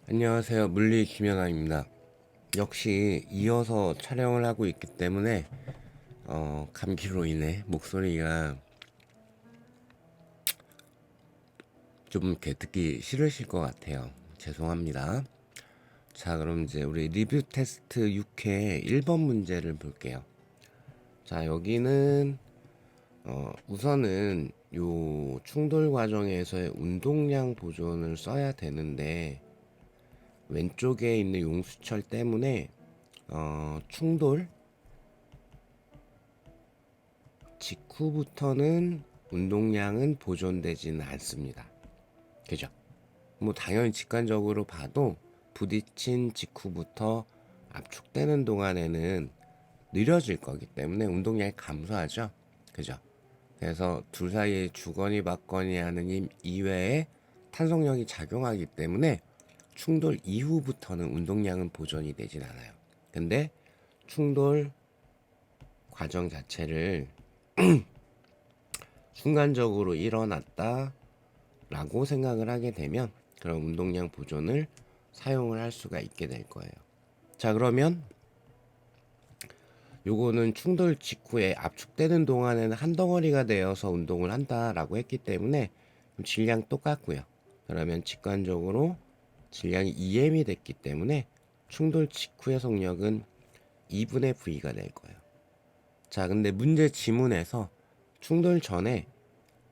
안녕하세요. 물리 김연아입니다. 역시 이어서 촬영을 하고 있기 때문에 감기로 인해 목소리가 좀 이렇게 듣기 싫으실 것 같아요. 죄송합니다. 자, 그럼 이제 우리 리뷰 테스트 6회 1번 문제를 볼게요. 자, 여기는 우선은 요 충돌 과정에서의 운동량 보존을 써야 되는데 왼쪽에 있는 용수철 때문에 충돌 직후부터는 운동량은 보존되지는 않습니다. 그죠? 뭐 당연히 직관적으로 봐도 부딪힌 직후부터 압축되는 동안에는 느려질 거기 때문에 운동량이 감소하죠. 그죠? 그래서 둘 사이에 주거니 받거니 하는 힘 이외에 탄성력이 작용하기 때문에 충돌 이후부터는 운동량은 보존이 되진 않아요. 근데 충돌 과정 자체를 순간적으로 일어났다 라고 생각을 하게 되면 그런 운동량 보존을 사용을 할 수가 있게 될 거예요. 자, 그러면 요거는 충돌 직후에 압축되는 동안에는 한 덩어리가 되어서 운동을 한다라고 했기 때문에 질량 똑같고요. 그러면 직관적으로 질량이 2m이 됐기 때문에 충돌 직후의 속력은 2분의 V가 될 거예요. 자, 근데 문제 지문에서 충돌 전에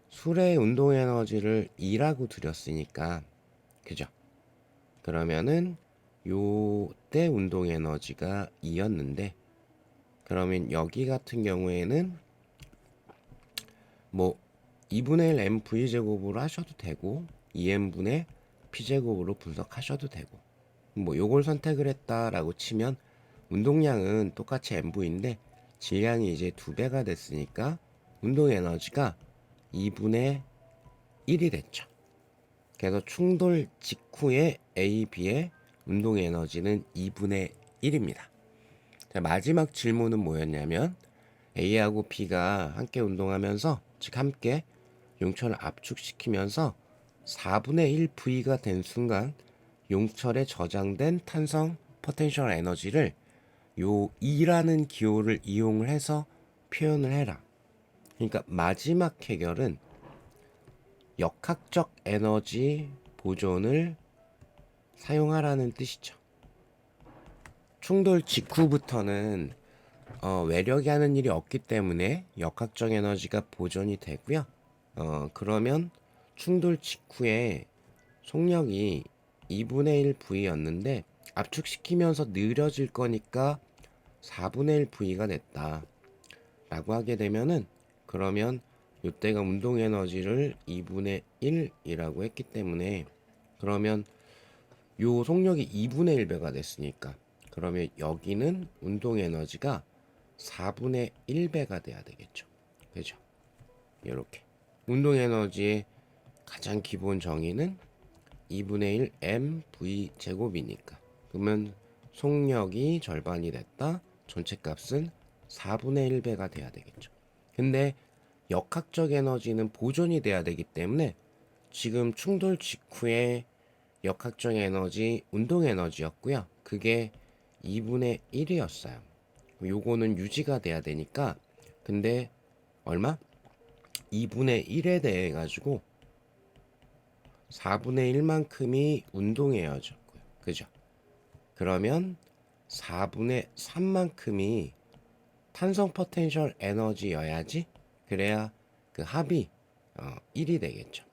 술의 운동 에너지를 2라고 드렸으니까, 그죠? 그러면은 요때 운동 에너지가 2였는데, 그러면 여기 같은 경우에는 뭐 2분의 1 mv 제곱으로 하셔도 되고 2m분의 p 제곱으로 분석하셔도 되고, 뭐 요걸 선택을 했다라고 치면 운동량은 똑같이 mv인데 질량이 이제 2배가 됐으니까 운동 에너지가 2분의 1이 됐죠. 그래서 충돌 직후에 A, B의 운동 에너지는 2분의 1입니다. 자, 마지막 질문은 뭐였냐면 A하고 B가 함께 운동하면서, 즉 함께 용철을 압축시키면서 4분의 1 V가 된 순간 용철에 저장된 탄성 포텐셜 에너지를 요 E라는 기호를 이용을 해서 표현을 해라. 그러니까 마지막 해결은 역학적 에너지 보존을 사용하라는 뜻이죠. 충돌 직후부터는 외력이 하는 일이 없기 때문에 역학적 에너지가 보존이 되고요. 그러면 충돌 직후에 속력이 2분의 1 V였는데 압축시키면서 느려질 거니까 4분의 1 V가 됐다 라고 하게 되면은, 그러면 이때가 운동 에너지를 2분의 1이라고 했기 때문에, 그러면 요 속력이 2분의 1배가 됐으니까 그러면 여기는 운동 에너지가 4분의 1배가 돼야 되겠죠. 그죠? 이렇게 운동 에너지의 가장 기본 정의는 2분의 1 mv 제곱이니까, 그러면 속력이 절반이 됐다. 전체 값은 4분의 1배가 돼야 되겠죠. 근데 역학적 에너지는 보존이 돼야 되기 때문에 지금 충돌 직후에 역학적 에너지 운동 에너지였고요. 그게 2분의 1이었어요. 요거는 유지가 돼야 되니까, 근데 얼마? 2분의 1에 대해 가지고 4분의 1만큼이 운동 에너지였고요. 그죠? 그러면 4분의 3만큼이 탄성 포텐셜 에너지여야지, 그래야 그 합이 1이 되겠죠.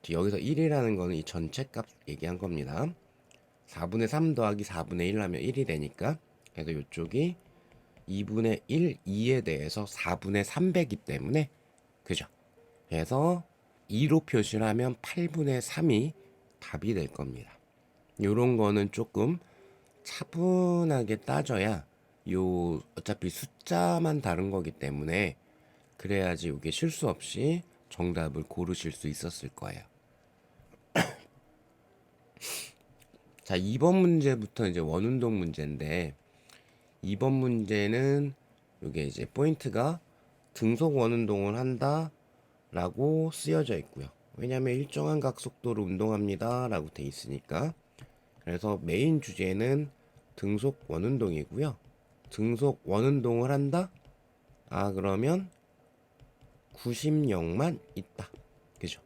여기서 1이라는 거는 이 전체 값 얘기한 겁니다. 4분의 3 더하기 4분의 1 하면 1이 되니까, 그래서 이쪽이 2분의 1, 2에 대해서 4분의 3배기 때문에, 그죠? 그래서 2로 표시를 하면 8분의 3이 답이 될 겁니다. 요런 거는 조금 차분하게 따져야, 요 어차피 숫자만 다른 거기 때문에 그래야지 이게 실수 없이 정답을 고르실 수 있었을 거예요. 자, 2번 문제부터 이제 원운동 문제인데, 2번 문제는 이게 이제 포인트가 등속 원운동을 한다 라고 쓰여져 있고요. 왜냐하면 일정한 각속도로 운동합니다 라고 돼 있으니까. 그래서 메인 주제는 등속 원운동이고요. 등속 원운동을 한다? 아, 그러면 구심력만 있다. 그죠?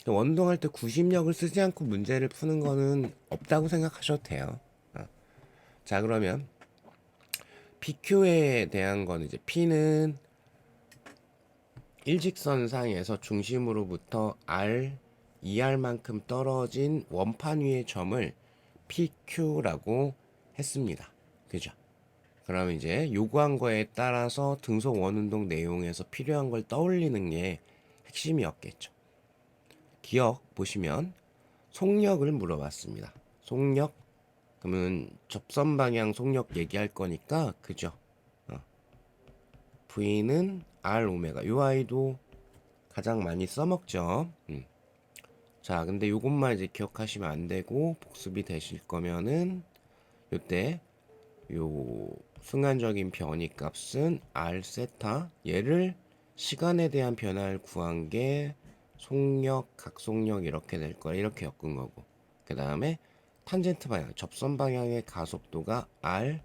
원운동할 때 구심력을 쓰지 않고 문제를 푸는 거는 없다고 생각하셔도 돼요. 자, 그러면 PQ에 대한 건 이제 P는 일직선상에서 중심으로부터 R, 2R만큼 떨어진 원판 위의 점을 PQ라고 했습니다. 그죠? 그럼 이제 요구한 거에 따라서 등속 원운동 내용에서 필요한 걸 떠올리는 게 핵심이었겠죠. 기억 보시면 속력을 물어봤습니다. 속력 그러면 접선 방향 속력 얘기할 거니까 그죠? V는 R 오메가. 요 아이도 가장 많이 써먹죠. 자, 근데 요것만 이제 기억하시면 안 되고 복습이 되실 거면은 요때 요 순간적인 변이 값은 R 세타, 얘를 시간에 대한 변화를 구한 게 속력, 각속력 이렇게 될 거야. 이렇게 엮은 거고. 그 다음에 탄젠트 방향, 접선 방향의 가속도가 R,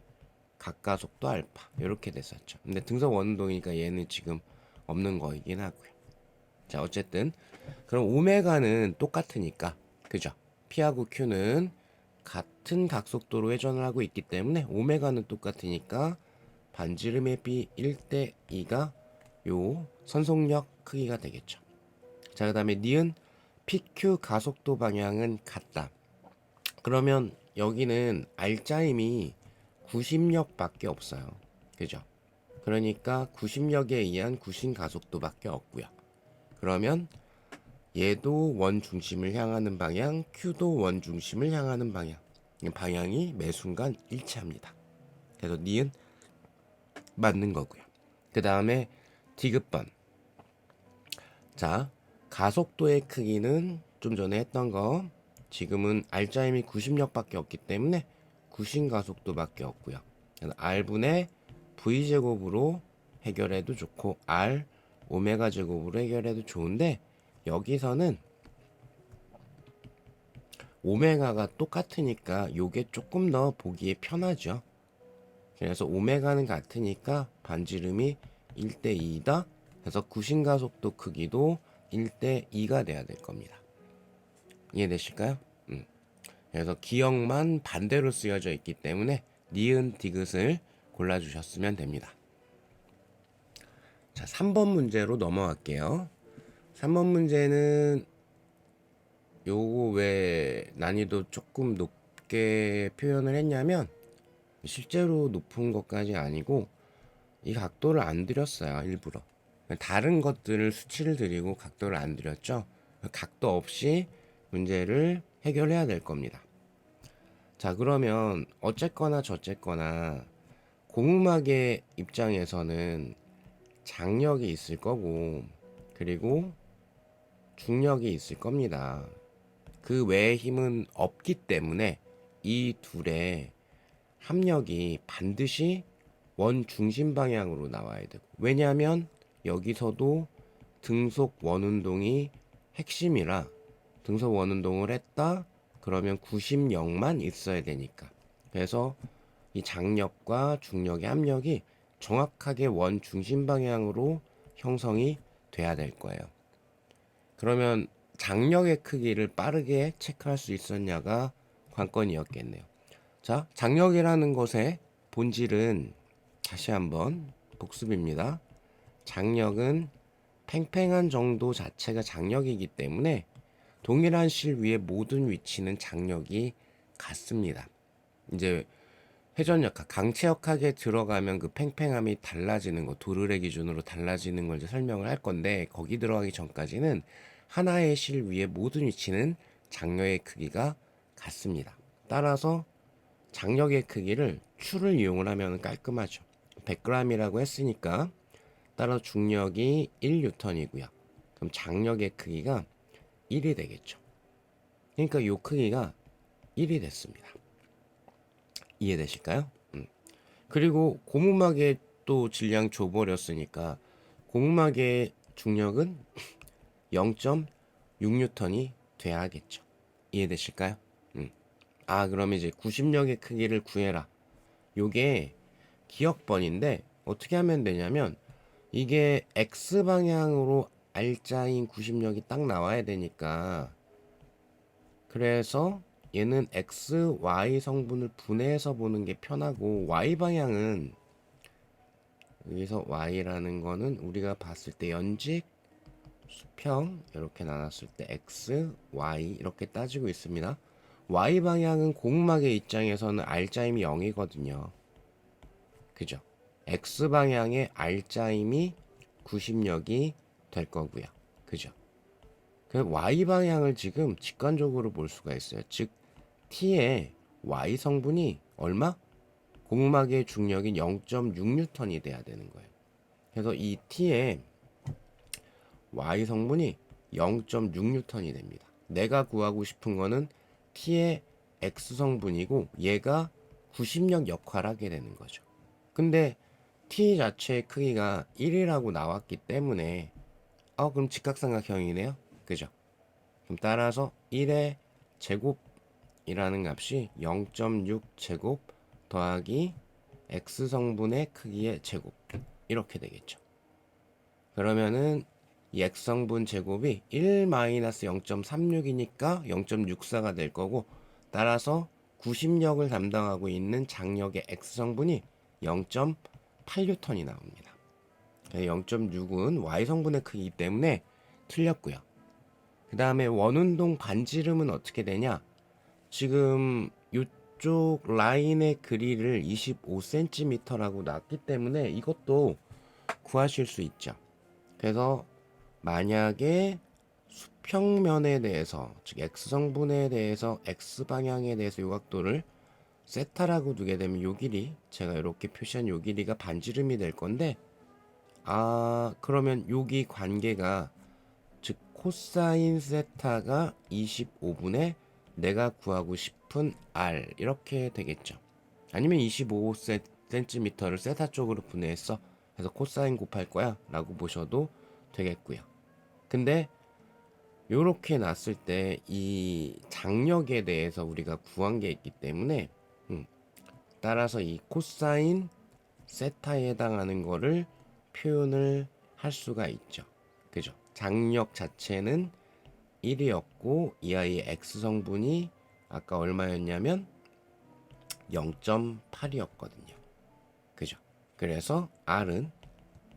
각가속도 알파 이렇게 됐었죠. 근데 등속 원운동이니까 얘는 지금 없는 거이긴 하고요. 자, 어쨌든 그럼 오메가는 똑같으니까 그죠? P하고 Q는 같은 각속도로 회전을 하고 있기 때문에 오메가는 똑같으니까 반지름의 B 1대 2가 요 선속력 크기가 되겠죠. 자, 그 다음에 니은 PQ 가속도 방향은 같다. 그러면 여기는 R자임이 구심력밖에 없어요. 그죠? 그러니까 구심력에 의한 구심 가속도밖에 없고요. 그러면 얘도 원 중심을 향하는 방향, Q도 원 중심을 향하는 방향. 방향이 매 순간 일치합니다. 그래서 니은 맞는 거고요. 그 다음에 디귿번. 자, 가속도의 크기는 좀 전에 했던 거. 지금은 R자임이 구심력밖에 없기 때문에 구심 가속도밖에 없고요. R분의 V제곱으로 해결해도 좋고 R 오메가 제곱으로 해결해도 좋은데 여기서는 오메가가 똑같으니까 요게 조금 더 보기에 편하죠. 그래서 오메가는 같으니까 반지름이 1대 2다. 그래서 구심가속도 크기도 1대 2가 돼야 될 겁니다. 이해되실까요? 그래서 기억만 반대로 쓰여져 있기 때문에 니은 디귿을 골라주셨으면 됩니다. 자, 3번 문제로 넘어갈게요. 3번 문제는 요거 왜 난이도 조금 높게 표현을 했냐면 실제로 높은 것까지 아니고 이 각도를 안 드렸어요. 일부러 다른 것들을 수치를 드리고 각도를 안 드렸죠. 각도 없이 문제를 해결해야 될 겁니다. 자, 그러면 어쨌거나 저쨌거나 고음학의 입장에서는 장력이 있을 거고 그리고 중력이 있을 겁니다. 그 외의 힘은 없기 때문에 이 둘의 합력이 반드시 원 중심 방향으로 나와야 되고, 왜냐하면 여기서도 등속 원운동이 핵심이라 등속 원운동을 했다 그러면 구심력만 있어야 되니까. 그래서 이 장력과 중력의 합력이 정확하게 원 중심 방향으로 형성이 돼야 될 거예요. 그러면 장력의 크기를 빠르게 체크할 수 있었냐가 관건이었겠네요. 자, 장력이라는 것의 본질은 다시 한번 복습입니다. 장력은 팽팽한 정도 자체가 장력이기 때문에 동일한 실 위의 모든 위치는 장력이 같습니다. 이제 회전역학, 강체역학에 들어가면 그 팽팽함이 달라지는 거, 도르래 기준으로 달라지는 걸 이제 설명을 할 건데, 거기 들어가기 전까지는 하나의 실 위의 모든 위치는 장력의 크기가 같습니다. 따라서 장력의 크기를 추를 이용을 하면 깔끔하죠. 100g이라고 했으니까 따라서 중력이 1N이고요. 그럼 장력의 크기가 1이 되겠죠. 그러니까 이 크기가 1이 됐습니다. 이해되실까요? 그리고 고무막에 또 질량 줘버렸으니까 고무막의 중력은 0.6N이 돼야겠죠. 이해되실까요? 그럼 이제 구심력의 크기를 구해라. 요게 기억번인데 어떻게 하면 되냐면 이게 X방향으로 R자인 구심력이 딱 나와야 되니까 그래서 얘는 X, Y 성분을 분해해서 보는 게 편하고 Y방향은 여기서 Y라는 거는 우리가 봤을 때 연직, 수평 이렇게 나눴을 때 X, Y 이렇게 따지고 있습니다. Y방향은 고무막의 입장에서는 R자임이 0이거든요. 그죠? X방향의 R자임이 구심력이 될 거고요. 그죠? 그 Y방향을 지금 직관적으로 볼 수가 있어요. 즉 T의 Y 성분이 얼마? 고무막의 중력인 0.6N이 돼야 되는 거예요. 그래서 이 T의 Y 성분이 0.6N이 됩니다. 내가 구하고 싶은 거는 T의 X 성분이고 얘가 구심력 역할을 하게 되는 거죠. 근데 T 자체의 크기가 1이라고 나왔기 때문에 그럼 직각삼각형이네요. 그죠? 그럼 따라서 1의 제곱이라는 값이 0.6 제곱 더하기 X 성분의 크기의 제곱 이렇게 되겠죠. 그러면은 이 X성분 제곱이 1-0.36이니까 0.64가 될 거고 따라서 구심력을 담당하고 있는 장력의 X성분이 0.8N이 나옵니다. 0.6은 Y성분의 크기이기 때문에 틀렸고요. 그 다음에 원운동 반지름은 어떻게 되냐? 지금 이쪽 라인의 길이를 25cm라고 놨기 때문에 이것도 구하실 수 있죠. 그래서 만약에 수평면에 대해서 즉 X성분에 대해서 X방향에 대해서 요각도를 세타라고 두게 되면 요 길이 제가 이렇게 표시한 요 길이가 반지름이 될 건데 그러면 여기 관계가 즉 코사인 세타가 25분의 내가 구하고 싶은 R 이렇게 되겠죠. 아니면 25cm를 세타 쪽으로 분해했어. 그래서 코사인 곱할 거야 라고 보셔도 되겠고요. 근데 요렇게 놨을 때 이 장력에 대해서 우리가 구한 게 있기 때문에 따라서 이 코사인 세타에 해당하는 거를 표현을 할 수가 있죠. 그죠? 장력 자체는 1이었고 이 아이의 X 성분이 아까 얼마였냐면 0.8이었거든요. 그죠? 그래서 R은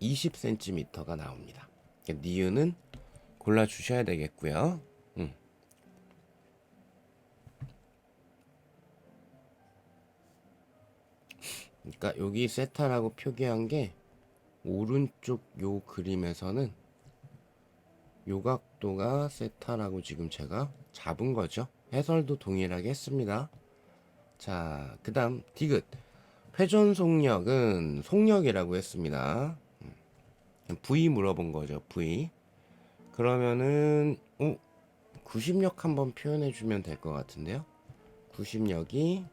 20cm가 나옵니다. 니은은 골라 주셔야 되겠고요. 그러니까 여기 세타라고 표기한 게 오른쪽 요 그림에서는 요각도가 세타라고 지금 제가 잡은 거죠. 해설도 동일하게 했습니다. 자, 그 다음 디귿 회전 속력은 속력이라고 했습니다. V 물어본 거죠. V 그러면은 구심력 한번 표현해 주면 될 것 같은데요. 구심력이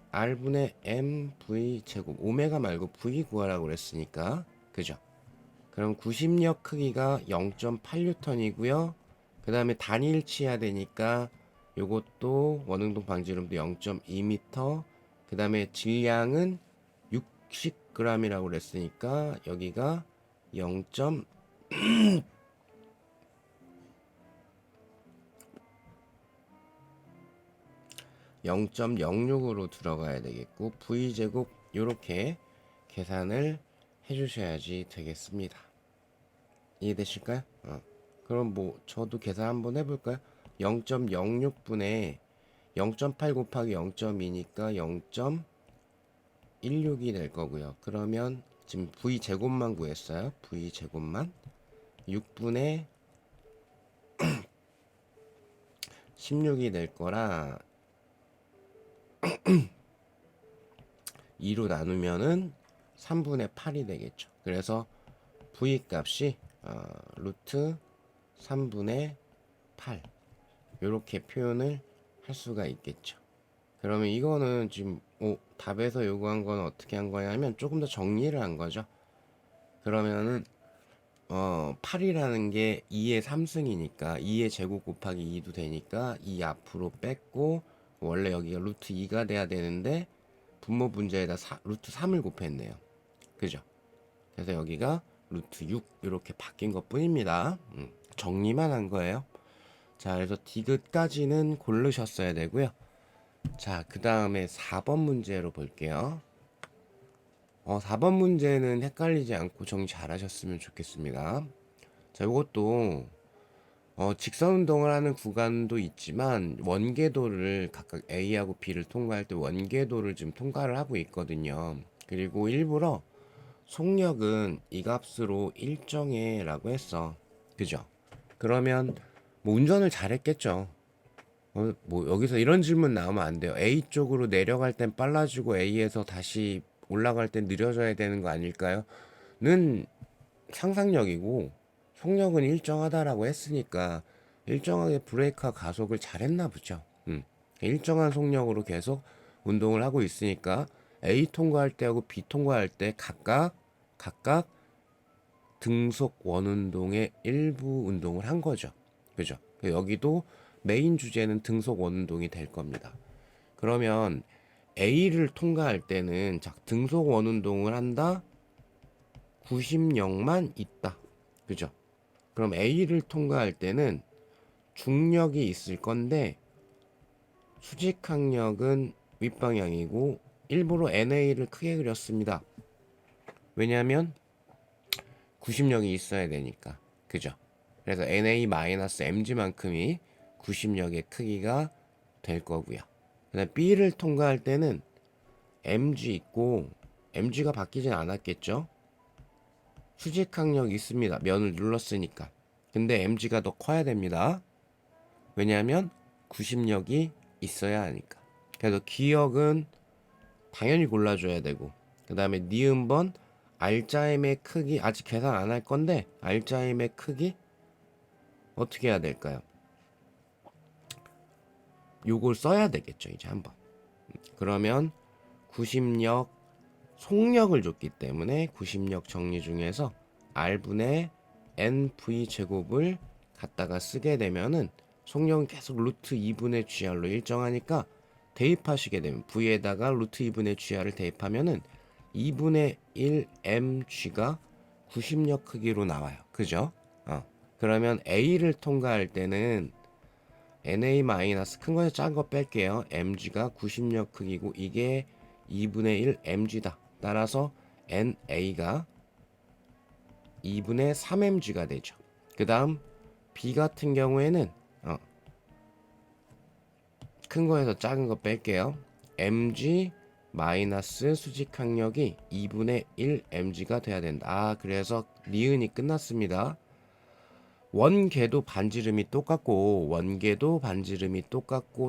R분의 mv 제곱 오메가 말고 v 구하라고 그랬으니까 그죠? 그럼 구심력 크기가 0.8N이고요. 그 다음에 단일치해야 되니까 요것도 원흥동 방지름도 0.2m 그 다음에 질량은 60g이라고 그랬으니까 여기가 0. 0.06으로 들어가야 되겠고 v제곱 요렇게 계산을 해주셔야지 되겠습니다. 이해되실까요? 그럼 뭐 저도 계산 한번 해볼까요? 0.06분의 0.8 곱하기 0.2니까 0.16이 될 거고요. 그러면 지금 v제곱만 구했어요. v제곱만 6분의 16이 될 거라 2로 나누면은 3분의 8이 되겠죠. 그래서 v 값이 루트 3분의 8 이렇게 표현을 할 수가 있겠죠. 그러면 이거는 지금 답에서 요구한 건 어떻게 한 거냐면 조금 더 정리를 한 거죠. 그러면은 8이라는 게 2의 3승이니까 2의 제곱 곱하기 2도 되니까 2 앞으로 뺐고, 원래 여기가 루트 2가 돼야 되는데 분모 분자에다 루트 3을 곱했네요. 그죠? 그래서 여기가 루트 6 이렇게 바뀐 것 뿐입니다. 정리만 한 거예요. 자, 그래서 디귿까지는 고르셨어야 되고요. 자, 그 다음에 4번 문제로 볼게요. 4번 문제는 헷갈리지 않고 정리 잘 하셨으면 좋겠습니다. 자, 이것도 직선 운동을 하는 구간도 있지만 원궤도를 각각 A하고 B를 통과할 때 원궤도를 지금 통과를 하고 있거든요. 그리고 일부러 속력은 이 값으로 일정해 라고 했어. 그죠? 그러면 뭐 운전을 잘했겠죠. 뭐 여기서 이런 질문 나오면 안 돼요. A 쪽으로 내려갈 땐 빨라지고 A에서 다시 올라갈 땐 느려져야 되는 거 아닐까요? 는 상상력이고, 속력은 일정하다라고 했으니까 일정하게 브레이크와 가속을 잘했나 보죠. 일정한 속력으로 계속 운동을 하고 있으니까 A 통과할 때하고 B 통과할 때 각각 등속 원운동의 일부 운동을 한 거죠. 그죠? 여기도 메인 주제는 등속 원운동이 될 겁니다. 그러면 A를 통과할 때는 등속 원운동을 한다. 90력만 있다. 그죠? 그럼 A를 통과할 때는 중력이 있을 건데 수직항력은 윗방향이고, 일부러 NA를 크게 그렸습니다. 왜냐하면 90력이 있어야 되니까. 그죠? 그래서 NA-MG만큼이 90력의 크기가 될 거고요. 그다음 B를 통과할 때는 MG 있고, MG가 바뀌진 않았겠죠? 수직항력 있습니다. 면을 눌렀으니까. 근데 MG가 더 커야 됩니다. 왜냐하면 90력이 있어야 하니까. 그래서 기억은 당연히 골라줘야 되고, 그 다음에 니은번 알짜임의 크기, 아직 계산 안 할 건데 알짜임의 크기 어떻게 해야 될까요? 요걸 써야 되겠죠, 이제 한번. 그러면 90력 속력을 줬기 때문에 90력 정리 중에서 R분의 NV 제곱을 갖다가 쓰게 되면은 속력은 계속 루트 2분의 GR로 일정하니까, 대입하시게 되면 V에다가 루트 2분의 GR을 대입하면은 2분의 1 mg가 90력 크기로 나와요. 그죠? 그러면 A를 통과할 때는 NA 마이너스 큰 거에서 작은 거 뺄게요. mg가 90력 크기고 이게 2분의 1 mg다. 따라서 NA가 2분의 3mg가 되죠. 그 다음 B 같은 경우에는 큰 거에서 작은 거 뺄게요. mg 마이너스 수직항력이 2분의 1 mg가 돼야 된다. 그래서 니은이 끝났습니다. 원궤도 반지름이 똑같고,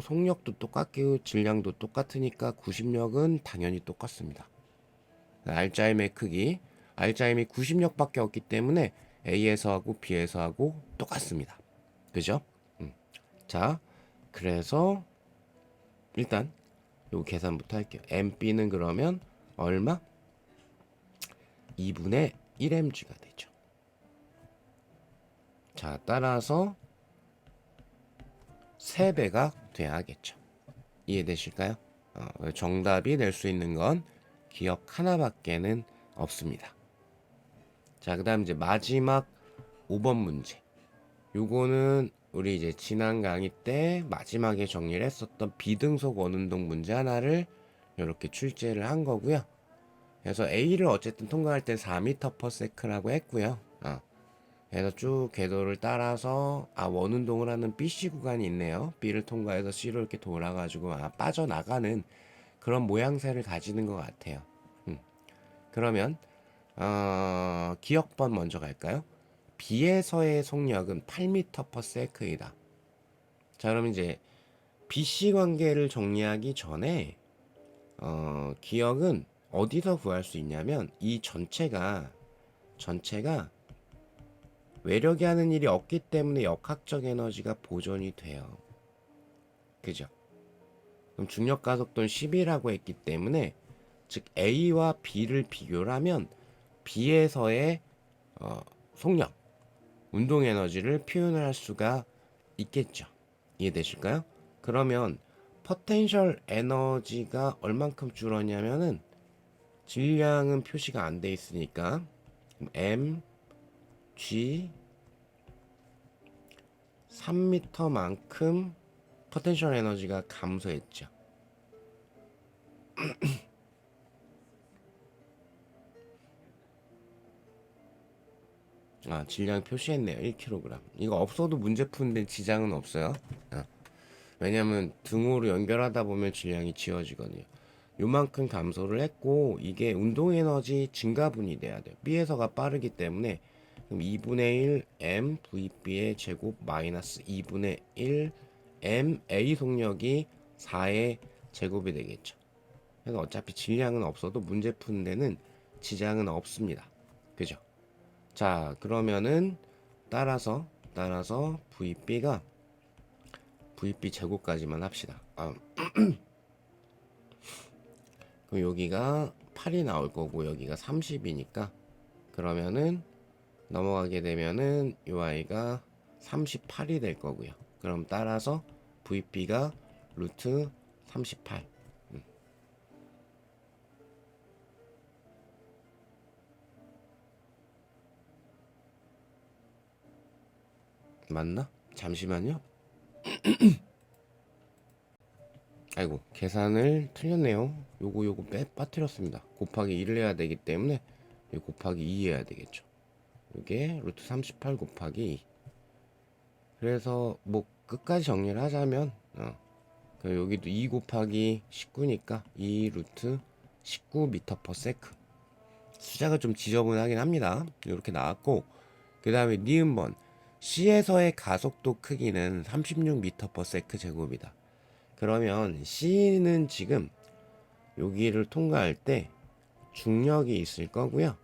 속력도 똑같고, 질량도 똑같으니까 90력은 당연히 똑같습니다. 알짜임의 크기, 알짜임이 90력밖에 없기 때문에 A에서 하고 B에서 하고 똑같습니다. 그죠? 자, 그래서 일단 요 계산부터 할게요. MB는 그러면 얼마? 2분의 1mg가 되죠. 자, 따라서 3배가 돼야겠죠. 이해되실까요? 정답이 될 수 있는 건 기억 하나밖에는 없습니다. 자, 그 다음 이제 마지막 5번 문제. 요거는 우리 이제 지난 강의 때 마지막에 정리를 했었던 비등속 원운동 문제 하나를 이렇게 출제를 한 거고요. 그래서 A를 어쨌든 통과할 때 4m/s라고 했고요. 그래서 쭉 궤도를 따라서 원운동을 하는 BC 구간이 있네요. B를 통과해서 C로 이렇게 돌아가지고 빠져나가는 그런 모양새를 가지는 것 같아요. 그러면 기억번 먼저 갈까요? B에서의 속력은 8m/s이다. 자, 그럼 이제 BC 관계를 정리하기 전에 기억은 어디서 구할 수 있냐면, 이 전체가 외력이 하는 일이 없기 때문에 역학적 에너지가 보존이 돼요. 그죠? 그럼 중력 가속도는 10이라고 했기 때문에 즉 A와 B를 비교를 하면 B에서의 속력, 운동 에너지를 표현을 할 수가 있겠죠. 이해되실까요? 그러면 포텐셜 에너지가 얼만큼 줄었냐면은 질량은 표시가 안 돼 있으니까 M, G 3m만큼 포텐셜 에너지가 감소했죠. 아, 질량 표시했네요. 1kg. 이거 없어도 문제 푸는데 지장은 없어요. 왜냐면 등호로 연결하다 보면 질량이 지워지거든요. 요만큼 감소를 했고 이게 운동 에너지 증가분이 돼야 돼요. B에서가 빠르기 때문에 그럼 2분의 1 m VB의 제곱 마이너스 2분의 1 m A 속력이 4의 제곱이 되겠죠. 그래서 어차피 질량은 없어도 문제 푸는 데는 지장은 없습니다. 그죠? 자, 그러면은 따라서 VB가 VB 제곱까지만 합시다. 그럼 여기가 8이 나올 거고 여기가 30이니까 그러면은 넘어가게 되면은 이 아이가 38이 될 거고요. 그럼 따라서 VP가 루트 38. 맞나? 잠시만요. 아이고, 계산을 틀렸네요. 요거 빠뜨렸습니다. 곱하기 1을 해야 되기 때문에 곱하기 2 해야 되겠죠. 이게 루트 38 곱하기 2. 그래서 뭐 끝까지 정리를 하자면 여기도 2 곱하기 19니까 2 루트 19m per sec. 숫자가 좀 지저분하긴 합니다. 이렇게 나왔고 그 다음에 니은번 C에서의 가속도 크기는 36m per sec 제곱이다. 그러면 C는 지금 여기를 통과할 때 중력이 있을 거고요.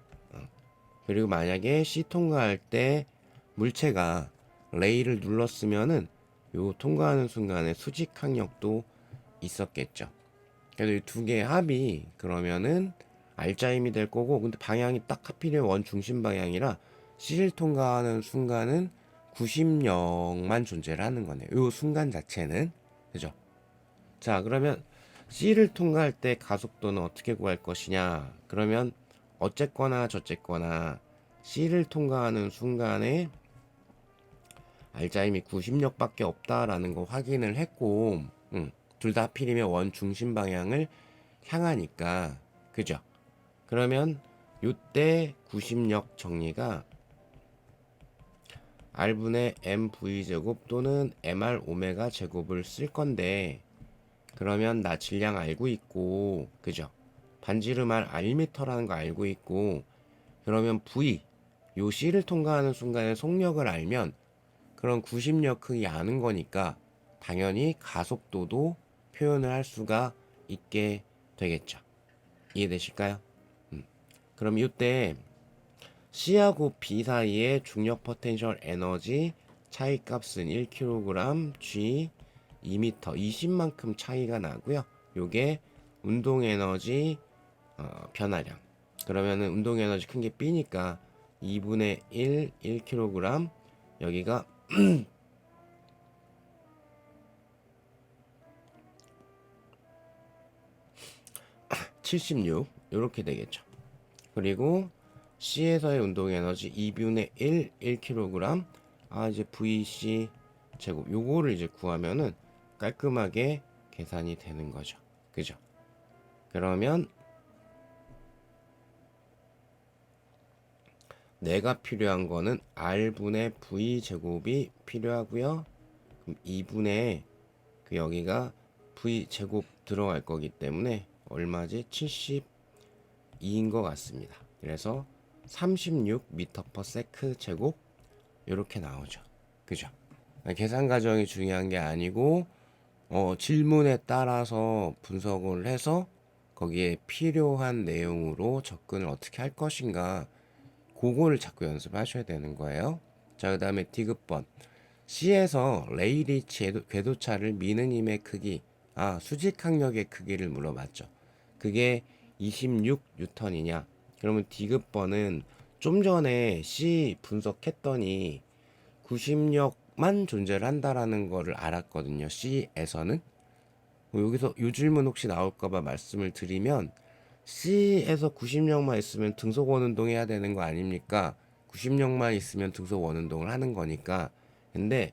그리고 만약에 C 통과할 때 물체가 레일을 눌렀으면은 요 통과하는 순간에 수직 항력도 있었겠죠. 그래서 이 두 개의 합이 그러면은 R자임이 될 거고, 근데 방향이 딱 하필이면 원 중심 방향이라 C를 통과하는 순간은 90력만 존재를 하는 거네요. 요 순간 자체는. 그죠? 자, 그러면 C를 통과할 때 가속도는 어떻게 구할 것이냐? 그러면 어쨌거나 저쨌거나 C를 통과하는 순간에 R자임이 90력밖에 없다라는 거 확인을 했고, 둘 다 하필이면 원 중심 방향을 향하니까, 그죠? 그러면 요때 90력 정리가 R분의 MV 제곱 또는 MR 오메가 제곱을 쓸 건데, 그러면 나 질량 알고 있고, 그죠? 반지름알 R미터라는 거 알고 있고, 그러면 V, 요 C를 통과하는 순간에 속력을 알면 그런 90력 크기 아는 거니까 당연히 가속도도 표현을 할 수가 있게 되겠죠. 이해되실까요? 그럼 이때 C하고 B 사이의 중력 포텐셜 에너지 차이 값은 1kg, G 2m, 20만큼 차이가 나고요. 요게 운동 에너지 변화량. 그러면은 운동 에너지 큰 게 B니까 2분의 1, 1kg, 여기가 76 이렇게 되겠죠. 그리고 C에서의 운동 에너지 2분의 1, 1kg. 이제 VC 제곱 요거를 이제 구하면은 깔끔하게 계산이 되는 거죠. 그죠? 그러면 내가 필요한 거는 R분의 V 제곱이 필요하고요. 그럼 2분의 여기가 V 제곱 들어갈 거기 때문에 얼마지? 72인 것 같습니다. 그래서 36m per sec 제곱 이렇게 나오죠. 그죠? 계산 과정이 중요한 게 아니고 질문에 따라서 분석을 해서 거기에 필요한 내용으로 접근을 어떻게 할 것인가 그거를 자꾸 연습하셔야 되는 거예요. 자, 그 다음에 디귿번 C에서 레일이 궤도차를 미는 힘의 크기 수직 항력의 크기를 물어봤죠. 그게 26뉴턴이냐? 그러면 디귿번은 좀 전에 C 분석했더니 90력만 존재를 한다라는 거를 알았거든요. C에서는. 여기서 이 질문 혹시 나올까봐 말씀을 드리면 C에서 90력만 있으면 등속 원운동 해야 되는 거 아닙니까? 90력만 있으면 등속 원운동을 하는 거니까. 근데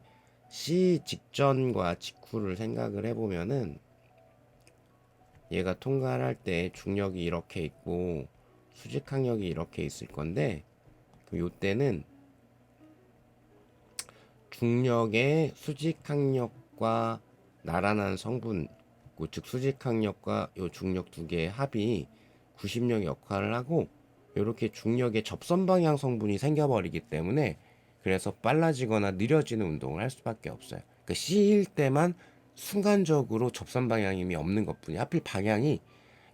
C 직전과 직후를 생각을 해보면은 얘가 통과를 할 때 중력이 이렇게 있고 수직 항력이 이렇게 있을 건데 요 때는 중력의 수직 항력과 나란한 성분, 즉 수직 항력과 요 중력 두 개의 합이 90력 역할을 하고 이렇게 중력의 접선 방향 성분이 생겨버리기 때문에 그래서 빨라지거나 느려지는 운동을 할 수밖에 없어요. 그러니까 C일 때만 순간적으로 접선 방향임이 없는 것뿐이 하필 방향이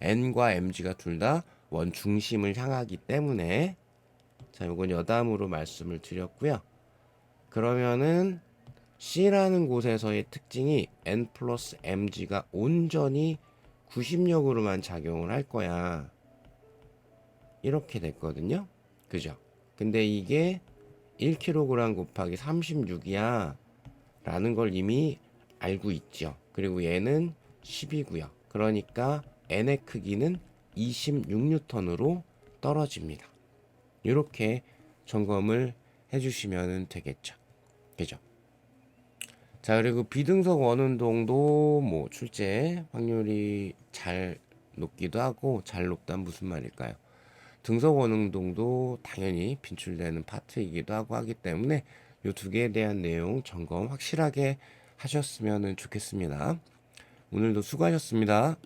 N과 MG가 둘 다 원 중심을 향하기 때문에 자, 요건 여담으로 말씀을 드렸고요. 그러면은 C라는 곳에서의 특징이 N 플러스 mg가 온전히 90력으로만 작용을 할 거야. 이렇게 됐거든요. 그죠? 근데 이게 1kg 곱하기 36이야. 라는 걸 이미 알고 있죠. 그리고 얘는 10이고요. 그러니까 N의 크기는 26뉴턴으로 떨어집니다. 이렇게 점검을 해주시면 되겠죠. 그죠? 자, 그리고 비등석 원운동도 뭐 출제 확률이 잘 높기도 하고 잘 높다는 무슨 말일까요? 등석 원운동도 당연히 빈출되는 파트이기도 하고 하기 때문에 이 두 개에 대한 내용 점검 확실하게 하셨으면 좋겠습니다. 오늘도 수고하셨습니다.